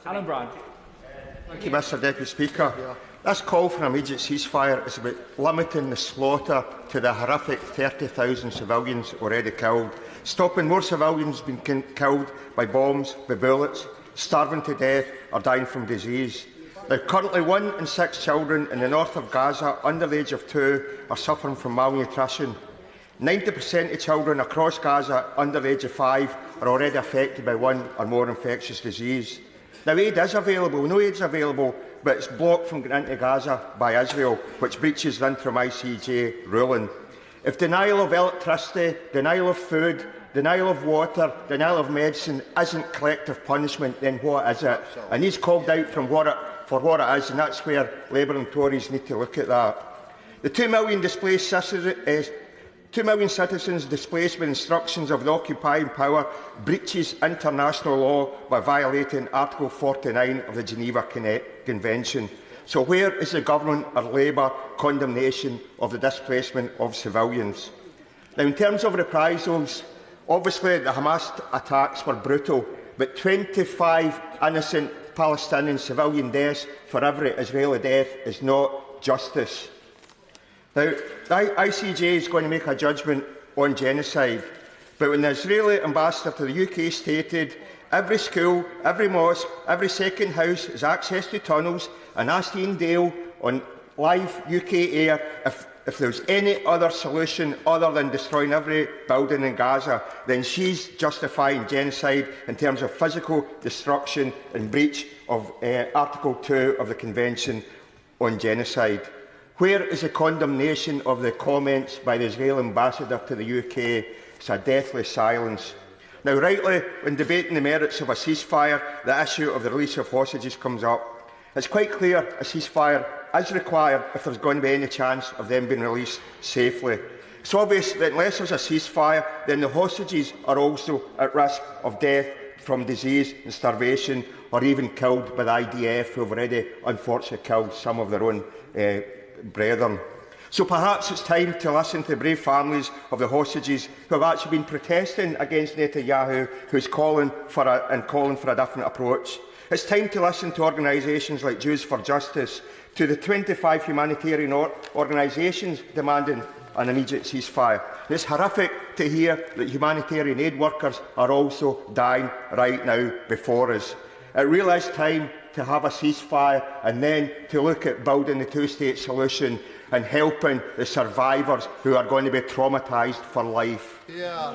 Alan Brand. Thank you, Mr Deputy Speaker. This call for an immediate ceasefire is about limiting the slaughter to the horrific 30,000 civilians already killed, stopping more civilians being killed by bombs, by bullets, starving to death or dying from disease. Now, currently 1 in 6 children in the north of Gaza under the age of 2 are suffering from malnutrition. 90% of children across Gaza under the age of 5 are already affected by one or more infectious disease. Now, aid is available. No aid is available, but it's blocked from getting into Gaza by Israel, which breaches the interim ICJ ruling. If denial of electricity, denial of food, denial of water, denial of medicine isn't collective punishment, then what is it? And he's called out for what it is, and that's where Labour and Tories need to look at that. The 2 million displaced citizens 2 million citizens displaced with instructions of the occupying power breaches international law by violating Article 49 of the Geneva Convention. So where is the Government or Labour condemnation of the displacement of civilians? Now, in terms of reprisals, obviously the Hamas attacks were brutal, but 25 innocent Palestinian civilian deaths for every Israeli death is not justice. Now, the ICJ is going to make a judgment on genocide, but when the Israeli ambassador to the UK stated every school, every mosque, every second house has access to tunnels, and asked Ian Dale on live UK air if there was any other solution other than destroying every building in Gaza, then she's justifying genocide in terms of physical destruction and breach of Article 2 of the Convention on Genocide. Where is the condemnation of the comments by the Israeli ambassador to the UK? It's a deathly silence. Now, rightly, when debating the merits of a ceasefire, the issue of the release of hostages comes up. It's quite clear a ceasefire is required if there's going to be any chance of them being released safely. It's obvious that unless there's a ceasefire, then the hostages are also at risk of death from disease and starvation, or even killed by the IDF, who have already unfortunately killed some of their own brethren. So perhaps it's time to listen to the brave families of the hostages who have actually been protesting against Netanyahu, who is calling for a different approach. It's time to listen to organisations like Jews for Justice, to the 25 humanitarian organisations demanding an immediate ceasefire. It's horrific to hear that humanitarian aid workers are also dying right now before us. It really is time to have a ceasefire and then to look at building the two-state solution and helping the survivors who are going to be traumatised for life. Yeah.